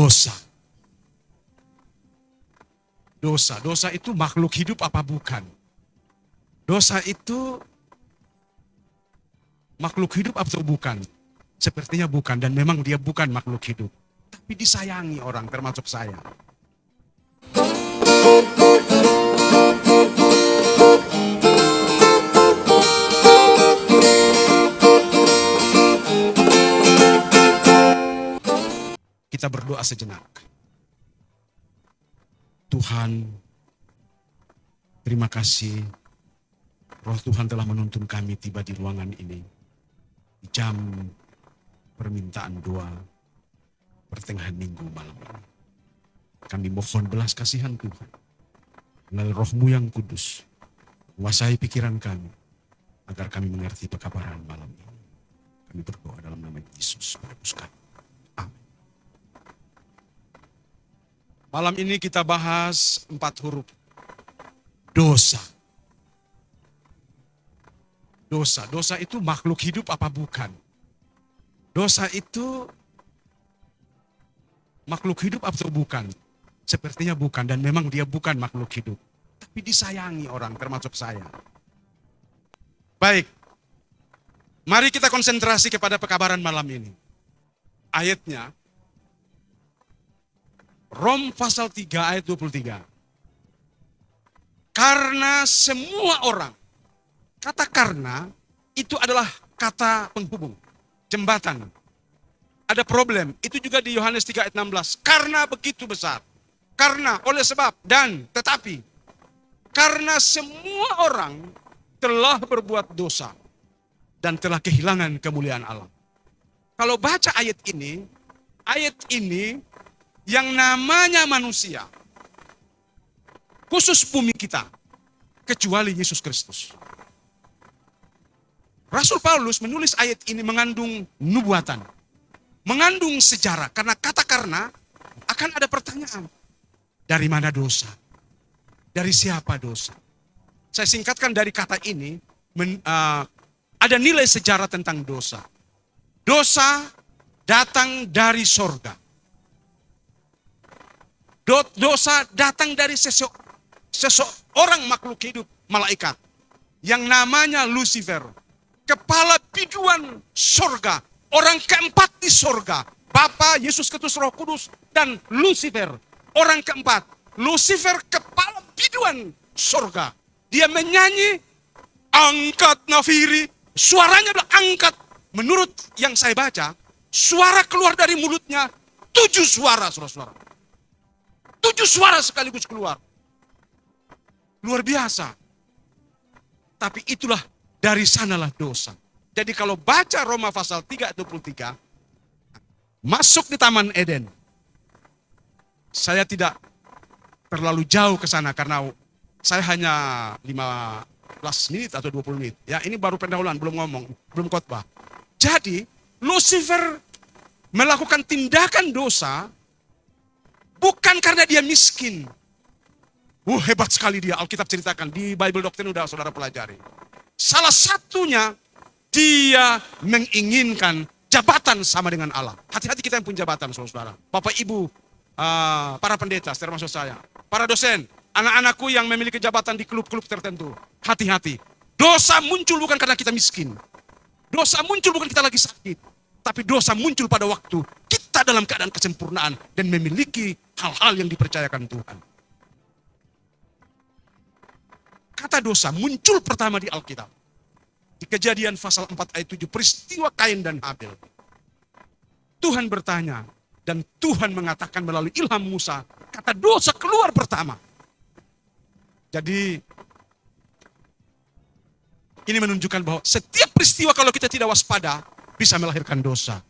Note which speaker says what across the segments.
Speaker 1: Dosa. Dosa itu makhluk hidup apa bukan? Dosa itu makhluk hidup atau bukan? Sepertinya bukan, dan memang dia bukan makhluk hidup. Tapi disayangi orang, termasuk saya. Kita berdoa sejenak. Tuhan, terima kasih. Roh Tuhan telah menuntun kami tiba di ruangan ini. Di jam permintaan doa pertengahan minggu malam ini. Kami mohon belas kasihan Tuhan. Melalui Roh-Mu yang kudus. Menguasai pikiran kami. Agar kami mengerti pekabaran malam ini. Kami berdoa dalam nama Yesus. Penebus kami. Amin. Malam ini kita bahas 4 huruf. Dosa. Dosa itu makhluk hidup apa bukan? Dosa itu makhluk hidup atau bukan? Sepertinya bukan, dan memang dia bukan makhluk hidup. Tapi disayangi orang, termasuk saya. Baik, mari kita konsentrasi kepada pekabaran malam ini. Ayatnya, Rom pasal 3 ayat 23. Karena semua orang, kata karena itu adalah kata penghubung, jembatan. Ada problem, itu juga di Yohanes 3 ayat 16. Karena begitu besar, karena, oleh sebab, dan, tetapi. Karena semua orang telah berbuat dosa dan telah kehilangan kemuliaan Allah. Kalau baca ayat ini yang namanya manusia, khusus bumi kita, kecuali Yesus Kristus. Rasul Paulus menulis ayat ini mengandung nubuatan, mengandung sejarah, karena kata karena akan ada pertanyaan. Dari mana dosa? Dari siapa dosa? Saya singkatkan dari kata ini, ada nilai sejarah tentang dosa. Dosa datang dari sorga. Dosa datang dari seseorang makhluk hidup, malaikat, yang namanya Lucifer. Kepala biduan sorga, orang keempat di sorga. Bapa, Yesus Kristus, Roh Kudus, dan Lucifer. Orang keempat, Lucifer kepala biduan sorga. Dia menyanyi, angkat nafiri. Suaranya adalah angkat. Menurut yang saya baca, suara keluar dari mulutnya 7 suara, saudara-saudara. 7 suara sekaligus keluar. Luar biasa. Tapi itulah, dari sanalah dosa. Jadi kalau baca Roma pasal 3 ayat 23, masuk di Taman Eden. Saya tidak terlalu jauh ke sana karena saya hanya 15 menit atau 20 menit. Ya, ini baru pendahuluan, belum ngomong, belum khotbah. Jadi, Lucifer melakukan tindakan dosa bukan karena dia miskin. Hebat sekali dia, Alkitab ceritakan, di Bible Doctrine udah saudara pelajari. Salah satunya, dia menginginkan jabatan sama dengan Allah. Hati-hati kita yang punya jabatan, saudara. Bapak, Ibu, para pendeta, termasuk saya. Para dosen, anak-anakku yang memiliki jabatan di klub-klub tertentu. Hati-hati. Dosa muncul bukan karena kita miskin. Dosa muncul bukan kita lagi sakit. Tapi dosa muncul pada waktu kita dalam keadaan kesempurnaan dan memiliki hal-hal yang dipercayakan Tuhan. Kata dosa muncul pertama di Alkitab. Di Kejadian pasal 4 ayat 7, peristiwa Kain dan Habel. Tuhan bertanya, dan Tuhan mengatakan melalui ilham Musa, kata dosa keluar pertama. Jadi, ini menunjukkan bahwa setiap peristiwa kalau kita tidak waspada, bisa melahirkan dosa.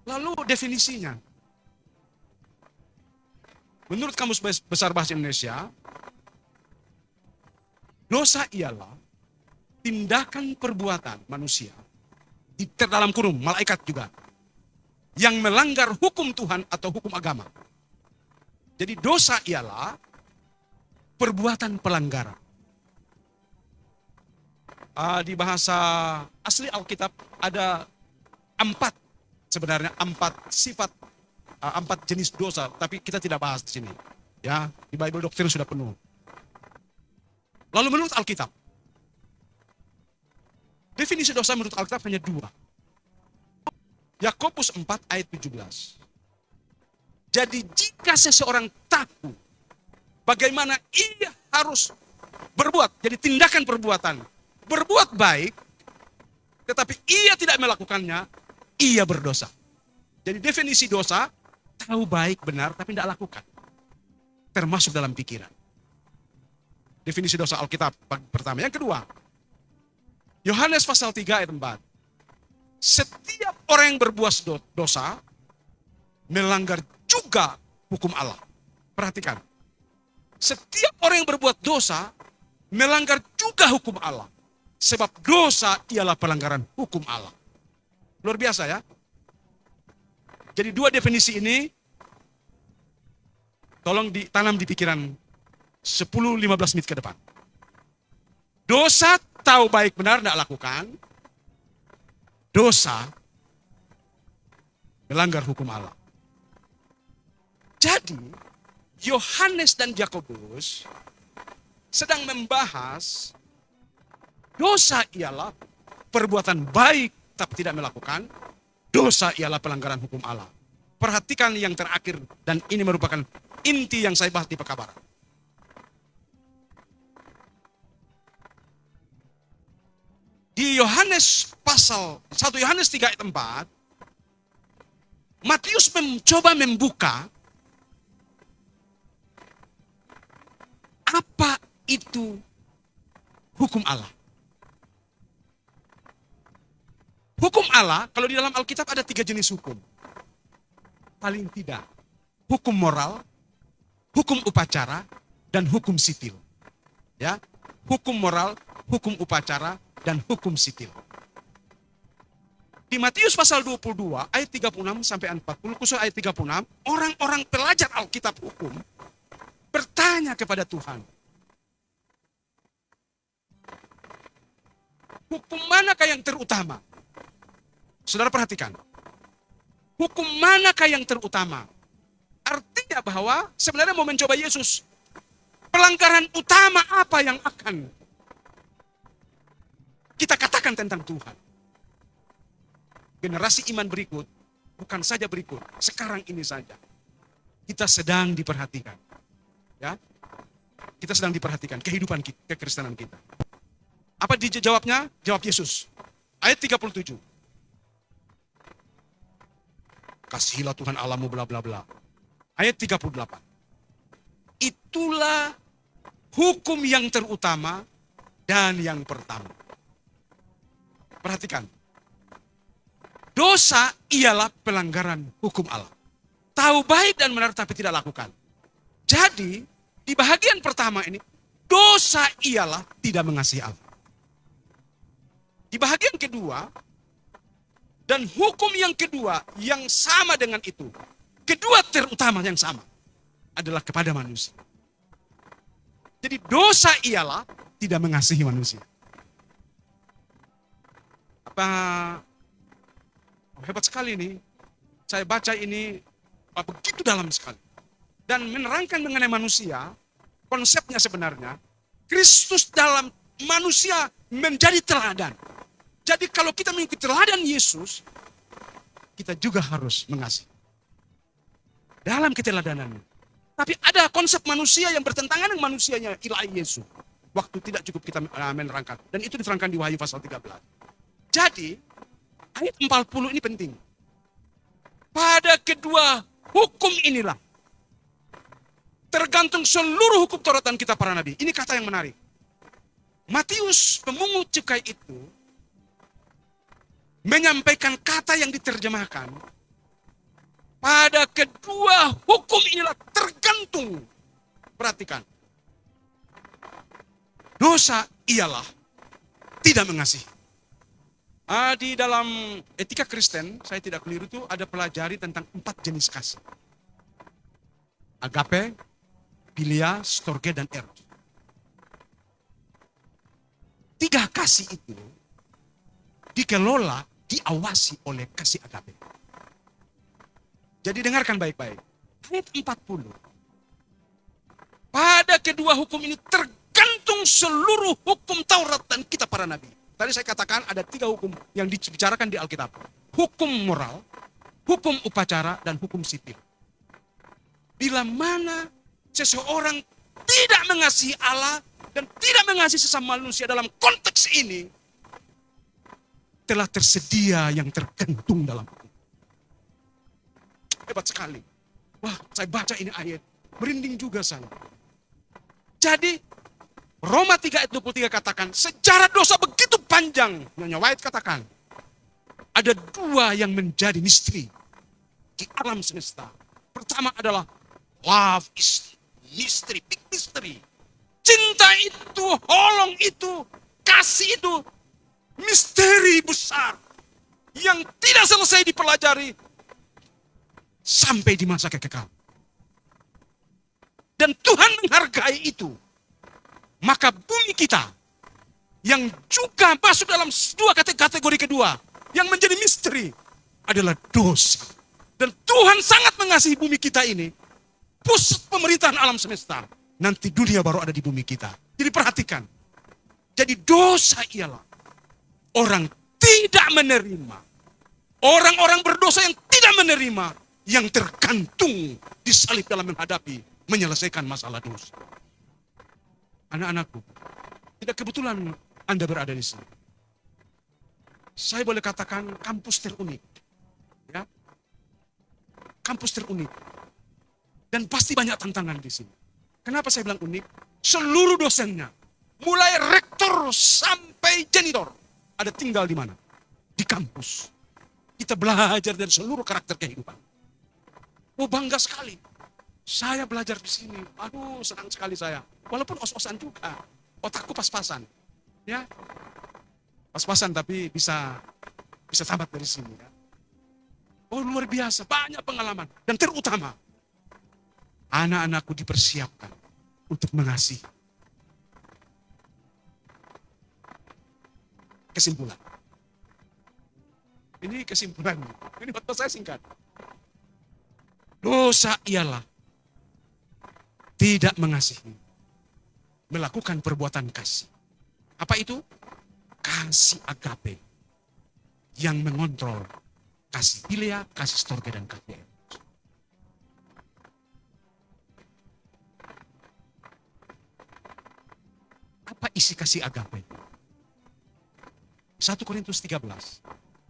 Speaker 1: Lalu definisinya. Menurut Kamus Besar Bahasa Indonesia, dosa ialah tindakan perbuatan manusia, di dalam kurung malaikat juga, yang melanggar hukum Tuhan atau hukum agama. Jadi dosa ialah perbuatan pelanggaran. Di bahasa asli Alkitab ada 4 sifat 4 jenis dosa, tapi kita tidak bahas di sini. Ya, di Bible Doctrine sudah penuh. Lalu menurut Alkitab, definisi dosa menurut Alkitab hanya 2. Yakobus 4 ayat 17. Jadi jika seseorang tahu bagaimana ia harus berbuat, jadi tindakan perbuatan, berbuat baik, tetapi ia tidak melakukannya, ia berdosa. Jadi definisi dosa, tahu baik benar tapi tidak lakukan. Termasuk dalam pikiran. Definisi dosa Alkitab pertama. Yang kedua, Yohanes pasal 3 ayat 4. Setiap orang yang berbuat dosa, melanggar juga hukum Allah. Perhatikan. Setiap orang yang berbuat dosa, melanggar juga hukum Allah. Sebab dosa ialah pelanggaran hukum Allah. Luar biasa ya. Jadi 2 definisi ini tolong ditanam di pikiran 10-15 menit ke depan. Dosa tahu baik benar tidak lakukan. Dosa melanggar hukum Allah. Jadi Yohanes dan Yakobus sedang membahas dosa ialah perbuatan baik tapi tidak melakukan. Dosa ialah pelanggaran hukum Allah. Perhatikan yang terakhir, dan ini merupakan inti yang saya bahas di pekabaran. Di Yohanes pasal 1 Yohanes 3 ayat 4, Matius mencoba membuka apa itu hukum Allah. Hukum Allah, kalau di dalam Alkitab ada 3 jenis hukum. Paling tidak, hukum moral, hukum upacara, dan hukum sitil. Ya, hukum moral, hukum upacara, dan hukum sitil. Di Matius pasal 22 ayat 36 sampai 40, khusus ayat 36, orang-orang pelajar Alkitab hukum bertanya kepada Tuhan, hukum manakah yang terutama? Saudara perhatikan, hukum manakah yang terutama? Artinya bahwa sebenarnya mau mencoba Yesus, pelanggaran utama apa yang akan kita katakan tentang Tuhan? Generasi iman berikut, bukan saja berikut, sekarang ini saja, kita sedang diperhatikan. Ya, kita sedang diperhatikan kehidupan kita, kekristenan kita. Apa dijawabnya? Jawab Yesus. Ayat 37. Kasihilah Tuhan Allahmu bla bla bla. Ayat 38. Itulah hukum yang terutama dan yang pertama. Perhatikan. Dosa ialah pelanggaran hukum Allah. Tahu baik dan benar tapi tidak lakukan. Jadi, di bahagian pertama ini, dosa ialah tidak mengasihi Allah. Di bahagian kedua, dan hukum yang kedua yang sama dengan itu, kedua terutama yang sama, adalah kepada manusia. Jadi dosa ialah tidak mengasihi manusia. Apa hebat sekali ini, saya baca ini begitu dalam sekali. Dan menerangkan mengenai manusia, konsepnya sebenarnya, Kristus dalam manusia menjadi teladan. Jadi kalau kita mengikuti teladan Yesus, kita juga harus mengasihi. Dalam keteladanannya. Tapi ada konsep manusia yang bertentangan dengan manusianya ilahi Yesus. Waktu tidak cukup kita menerangkan. Dan itu diterangkan di Wahyu pasal 13. Jadi, ayat 40 ini penting. Pada kedua hukum inilah, tergantung seluruh hukum Taurat dan kitab para nabi. Ini kata yang menarik. Matius, pemungut cukai itu, menyampaikan kata yang diterjemahkan. Pada kedua hukum inilah tergantung. Perhatikan. Dosa ialah tidak mengasihi. Di dalam etika Kristen, saya tidak keliru itu ada pelajari tentang 4 jenis kasih. Agape, philia, storge, dan eros. 3 kasih itu dikelola, diawasi oleh kasih agape. Jadi dengarkan baik-baik. Ayat 40. Pada kedua hukum ini tergantung seluruh hukum Taurat dan kitab para nabi. Tadi saya katakan ada 3 hukum yang dibicarakan di Alkitab. Hukum moral, hukum upacara, dan hukum sipil. Bila mana seseorang tidak mengasihi Allah dan tidak mengasihi sesama manusia dalam konteks ini, telah tersedia yang tergantung dalam hukum. Hebat sekali. Wah, saya baca ini ayat, merinding juga saya. Jadi, Roma 3 ayat 23 katakan, sejarah dosa begitu panjang, Nyonya White katakan, ada 2 yang menjadi misteri di alam semesta. Pertama adalah love is mystery, big mystery. Cinta itu, holong itu, kasih itu, misteri besar yang tidak selesai dipelajari sampai di masa kekal. Dan Tuhan menghargai itu. Maka bumi kita yang juga masuk dalam 2 kategori kedua yang menjadi misteri adalah dosa. Dan Tuhan sangat mengasihi bumi kita ini. Pusat pemerintahan alam semesta. Nanti dunia baru ada di bumi kita. Jadi perhatikan. Jadi dosa ialah orang tidak menerima. Orang-orang berdosa yang tidak menerima. Yang tergantung disalib dalam menghadapi, menyelesaikan masalah dosa. Anak-anakku, tidak kebetulan Anda berada di sini. Saya boleh katakan kampus terunik. Ya. Kampus terunik. Dan pasti banyak tantangan di sini. Kenapa saya bilang unik? Seluruh dosennya, mulai rektor sampai janitor, ada tinggal di mana? Di kampus. Kita belajar dari seluruh karakter kehidupan. Oh, bangga sekali. Saya belajar di sini. Aduh, senang sekali saya. Walaupun os-osan juga. Otakku pas-pasan. Ya. Pas-pasan tapi bisa tamat dari sini. Ya. Oh, luar biasa. Banyak pengalaman. Dan terutama, anak-anakku dipersiapkan untuk mengasihi. Kesimpulan. Ini kesimpulan. Ini waktu saya singkat. Dosa ialah tidak mengasihi, melakukan perbuatan kasih. Apa itu? Kasih agape yang mengontrol kasih philia, kasih storge, dan kasih eros. Apa isi kasih agape? 1 Korintus 13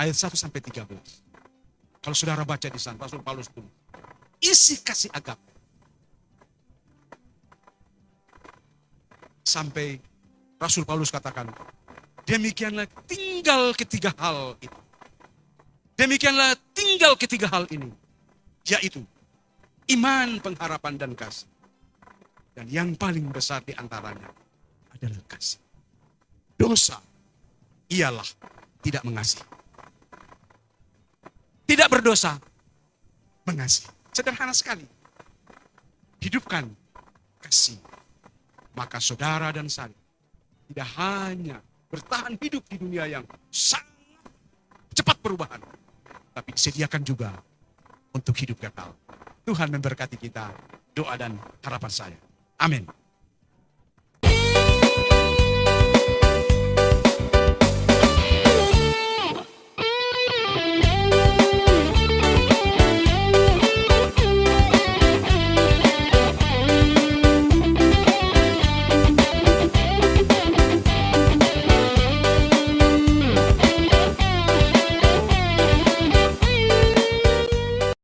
Speaker 1: ayat 1 sampai 13. Kalau saudara baca di sana, Rasul Paulus tulis. Isi kasih agape. Sampai Rasul Paulus katakan, demikianlah tinggal ketiga hal itu. Demikianlah tinggal ketiga hal ini. Yaitu iman, pengharapan, dan kasih. Dan yang paling besar di antaranya adalah kasih. Dosa ialah tidak mengasihi. Tidak berdosa, mengasihi. Sederhana sekali. Hidupkan kasih. Maka saudara dan saya tidak hanya bertahan hidup di dunia yang sangat cepat perubahan, tapi disediakan juga untuk hidup kekal. Tuhan memberkati kita, doa dan harapan saya. Amin.